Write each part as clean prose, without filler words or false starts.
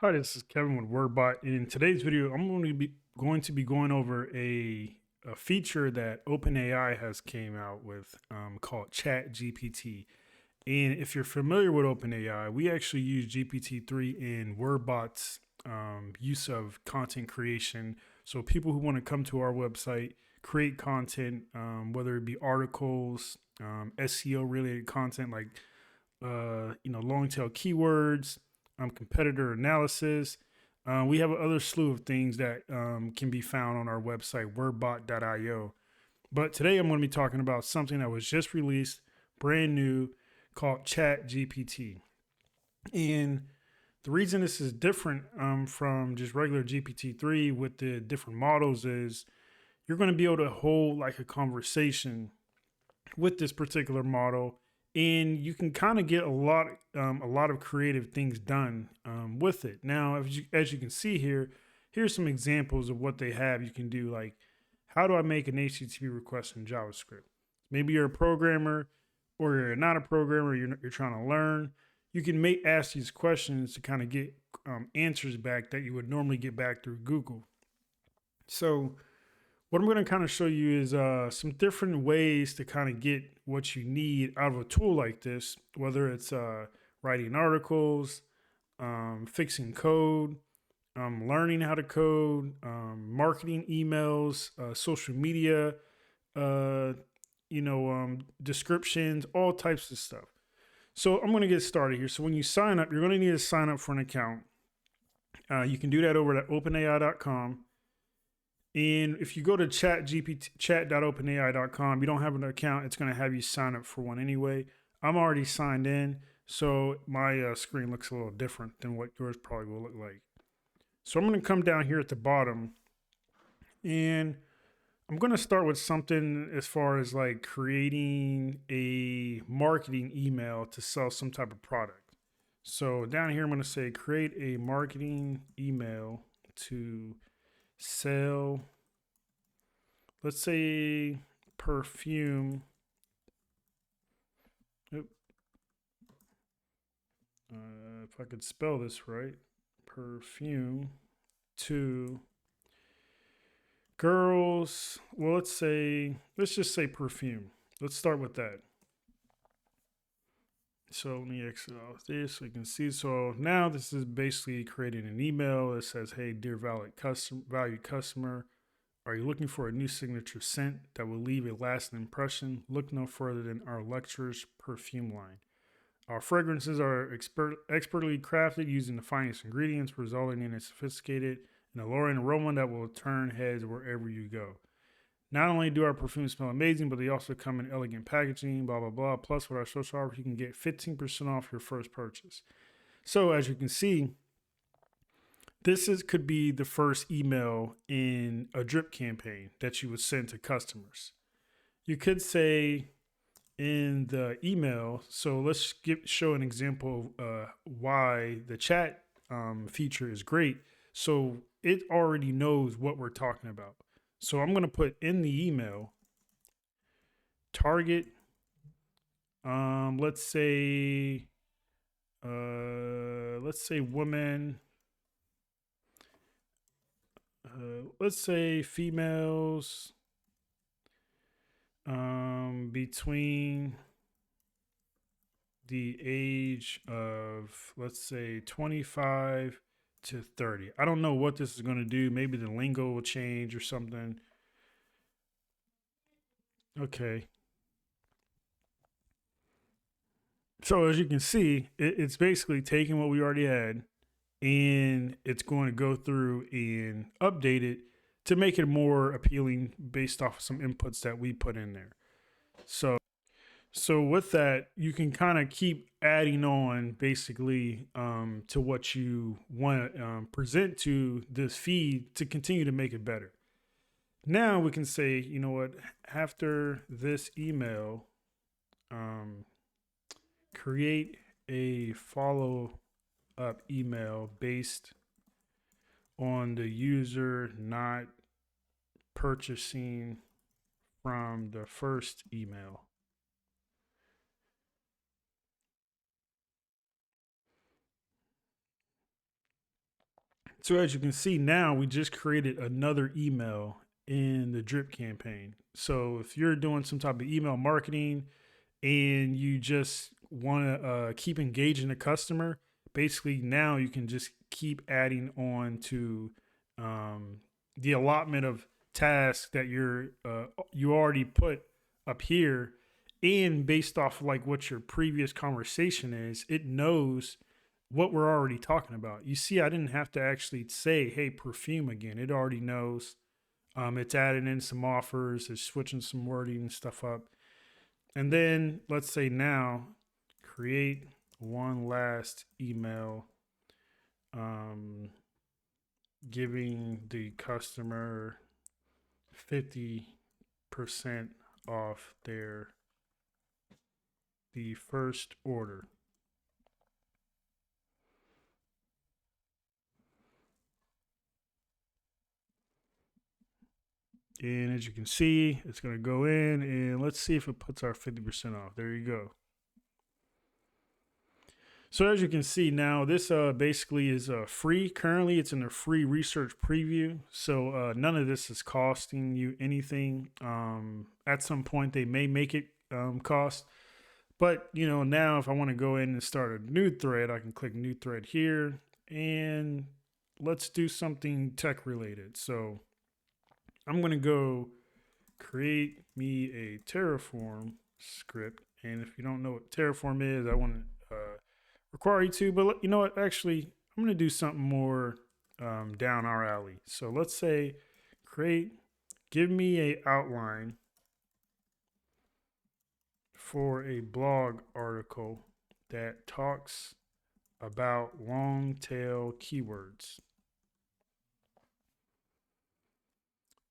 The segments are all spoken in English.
Hi, this is Kevin with WordBot. In today's video, I'm going to be going over a feature that OpenAI has came out with called ChatGPT. And if you're familiar with OpenAI, we actually use GPT-3 in WordBot's use of content creation. So people who want to come to our website, create content, whether it be articles, SEO related content like long tail keywords, competitor analysis. We have another slew of things that can be found on our website, wordbot.io. But today I'm going to be talking about something that was just released, brand new, called ChatGPT. And the reason this is different from just regular GPT-3 with the different models is you're going to be able to hold like a conversation with this particular model, and you can kind of get a lot of creative things done with it. Now, as you can see here, here's some examples of what they have. You can do like, how do I make an HTTP request in JavaScript? Maybe you're a programmer, or you're not a programmer. You're trying to learn. You can ask these questions to kind of get answers back that you would normally get back through Google. So what I'm going to kind of show you is some different ways to kind of get what you need out of a tool like this, whether it's writing articles, fixing code, learning how to code, marketing emails, social media, uh, descriptions, all types of stuff. So I'm going to get started here. So when you sign up, you're going to need to sign up for an account. You can do that over at openai.com. And if you go to chat.openai.com, you don't have an account, it's going to have you sign up for one anyway. I'm already signed in, so my screen looks a little different than what yours probably will look like. So I'm going to come down here at the bottom, and I'm going to start with something as far as like creating a marketing email to sell some type of product. So down here, I'm going to say create a marketing email to sell, let's say, perfume. If I could spell this right, perfume to girls. Well, let's just say perfume. Let's start with that. So let me exit off this so you can see. So now this is basically creating an email that says, "Hey, dear valued customer, are you looking for a new signature scent that will leave a lasting impression? Look no further than our Lecture's perfume line. Our fragrances are expertly crafted using the finest ingredients, resulting in a sophisticated and alluring aroma that will turn heads wherever you go. Not only do our perfumes smell amazing, but they also come in elegant packaging, blah, blah, blah. Plus, with our social offer, you can get 15% off your first purchase." So as you can see, could be the first email in a drip campaign that you would send to customers. You could say in the email, so let's show an example of why the chat feature is great. So it already knows what we're talking about. So I'm going to put in the email target, let's say women, let's say females between the age of, let's say, 25 to 30. I don't know what this is going to do. Maybe the lingo will change or something. Okay. So as you can see, it's basically taking what we already had, and it's going to go through and update it to make it more appealing based off of some inputs that we put in there. So with that, you can kind of keep adding on basically to what you want to present to this feed to continue to make it better. Now we can say, you know what, after this email, create a follow up email based on the user not purchasing from the first email. So as you can see now, we just created another email in the drip campaign. So if you're doing some type of email marketing and you just want to keep engaging the customer, basically now you can just keep adding on to um, the allotment of tasks that you already put up here, and based off like what your previous conversation is, it knows what we're already talking about. You see, I didn't have to actually say, "Hey, perfume" again. It already knows. It's adding in some offers, it's switching some wording and stuff up. And then let's say now create one last email um, giving the customer 50% off the first order. And as you can see, it's going to go in and let's see if it puts our 50% off. There you go. So as you can see now, this basically is free. Currently, it's in a free research preview. So none of this is costing you anything. At some point, they may make it cost. But, now if I want to go in and start a new thread, I can click new thread here. And let's do something tech related. So I'm going to go create me a Terraform script. And if you don't know what Terraform is, I want to require you to, but you know what? Actually, I'm going to do something more down our alley. So let's say give me a outline for a blog article that talks about long tail keywords.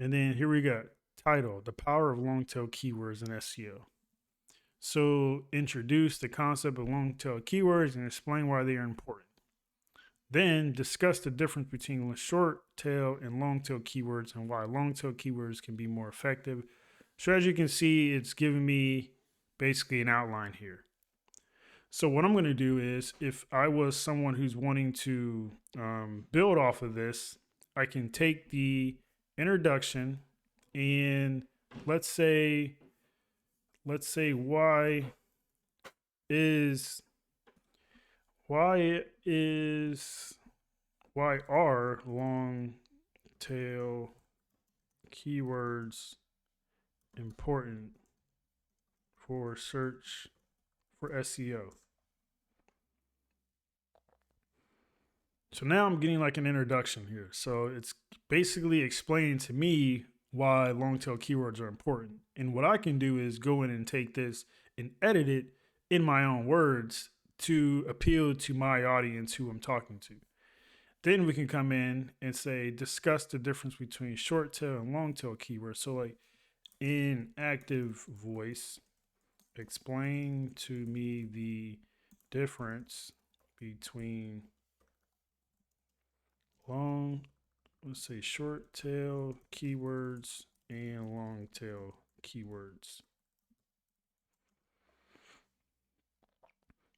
And then here we got title, The Power of Long Tail Keywords in SEO. So introduce the concept of long tail keywords and explain why they are important. Then discuss the difference between short tail and long tail keywords and why long tail keywords can be more effective. So as you can see, it's giving me basically an outline here. So what I'm going to do is, if I was someone who's wanting to build off of this, I can take the introduction and let's say why are long tail keywords important for search for SEO. So now I'm getting like an introduction here. So it's basically explaining to me why long tail keywords are important. And what I can do is go in and take this and edit it in my own words to appeal to my audience who I'm talking to. Then we can come in and say, discuss the difference between short tail and long tail keywords. So like in active voice, explain to me the difference between short tail keywords and long tail keywords.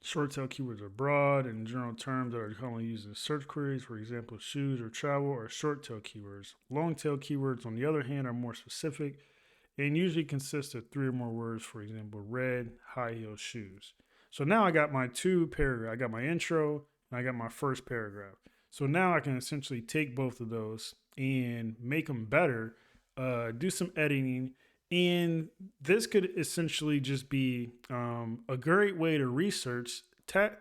Short tail keywords are broad and general terms that are commonly used in search queries. For example, shoes or travel are short tail keywords. Long tail keywords, on the other hand, are more specific and usually consist of 3 or more words. For example, red, high heel shoes. So now I got my 2 paragraphs. I got my intro and I got my first paragraph. So now I can essentially take both of those and make them better, do some editing, and this could essentially just be a great way to research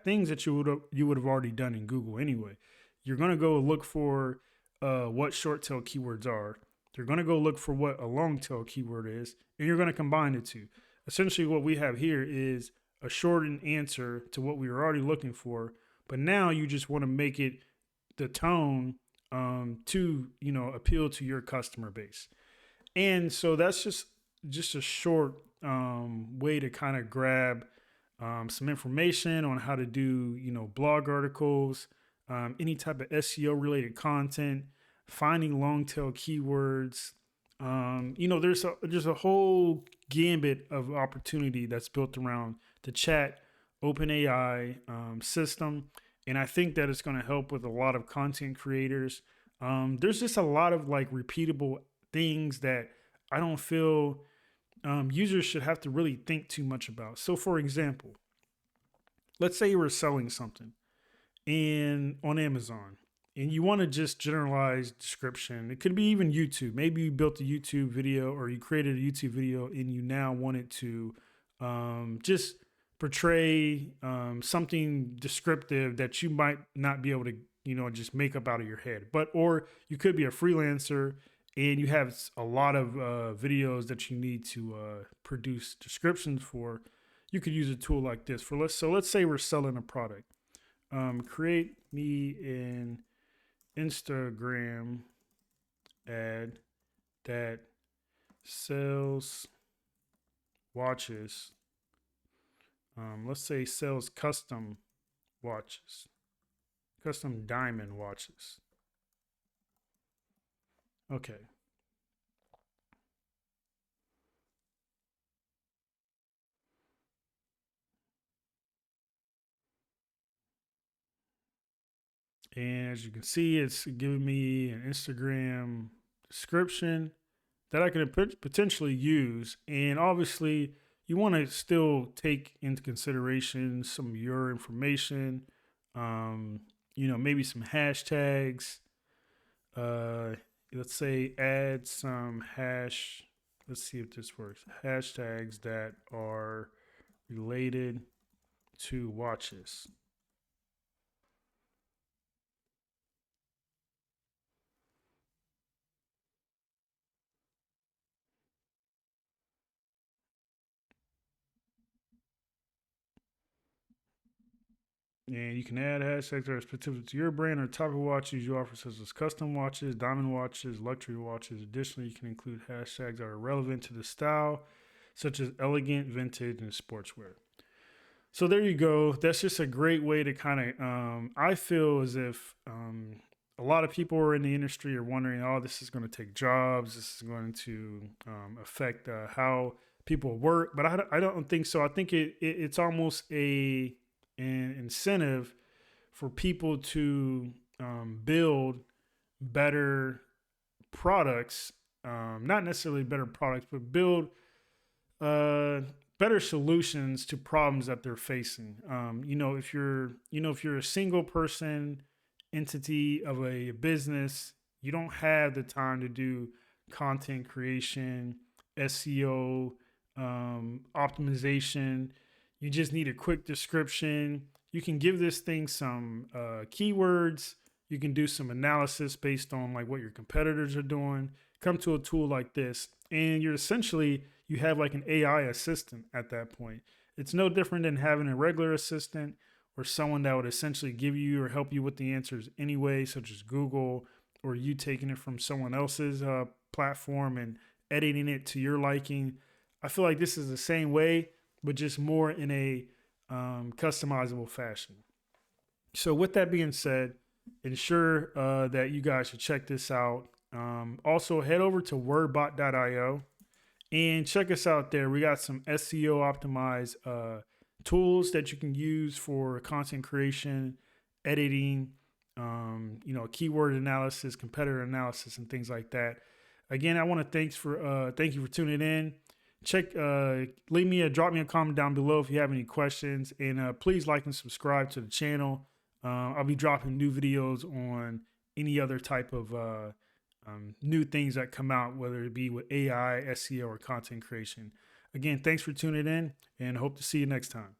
things that you would have already done in Google anyway. You're going to go look for what short tail keywords are. You're going to go look for what a long tail keyword is, and you're going to combine the two. Essentially, what we have here is a shortened answer to what we were already looking for, but now you just want to make it the tone to appeal to your customer base. And so that's just a short way to kind of grab some information on how to do blog articles, any type of SEO related content, finding long tail keywords. There's a whole gambit of opportunity that's built around the chat OpenAI system. And I think that it's going to help with a lot of content creators. There's just a lot of like repeatable things that I don't feel users should have to really think too much about. So, for example, let's say you were selling something and on Amazon and you want to just generalize description. It could be even YouTube. Maybe you built a YouTube video or you created a YouTube video and you now want it to just portray something descriptive that you might not be able to, just make up out of your head. But, or you could be a freelancer and you have a lot of videos that you need to produce descriptions for. You could use a tool like this for let's say we're selling a product. Create me an Instagram ad that sells watches. Let's say sells custom watches, custom diamond watches. Okay. And as you can see, it's giving me an Instagram description that I can potentially use. And obviously, you want to still take into consideration some of your information, maybe some hashtags. Uh, let's say add some let's see if this works. Hashtags that are related to watches. And you can add hashtags that are specific to your brand or type of watches you offer, such as custom watches, diamond watches, luxury watches. Additionally, you can include hashtags that are relevant to the style, such as elegant, vintage, and sportswear. So there you go. That's just a great way to kind of, I feel as if a lot of people are in the industry are wondering, oh, this is going to take jobs. This is going to affect how people work. But I don't think so. I think it's almost an incentive for people to build better products, not necessarily better products, but build uh, better solutions to problems that they're facing. If you're a single person entity of a business, you don't have the time to do content creation, SEO, optimization. You just need a quick description. You can give this thing some keywords. You can do some analysis based on like what your competitors are doing. Come to a tool like this, and you're essentially you have like an AI assistant at that point. It's no different than having a regular assistant or someone that would essentially give you or help you with the answers anyway, such as Google, or you taking it from someone else's platform and editing it to your liking. I feel like this is the same way, but just more in a customizable fashion. So, with that being said, ensure that you guys should check this out. Also, head over to wordbot.io and check us out there. We got some SEO optimized tools that you can use for content creation, editing, keyword analysis, competitor analysis, and things like that. Again, I want to thank you for tuning in. Drop me a comment down below if you have any questions, and please like and subscribe to the channel. I'll be dropping new videos on any other type of new things that come out, whether it be with AI, SEO, or content creation. Again, thanks for tuning in, and hope to see you next time.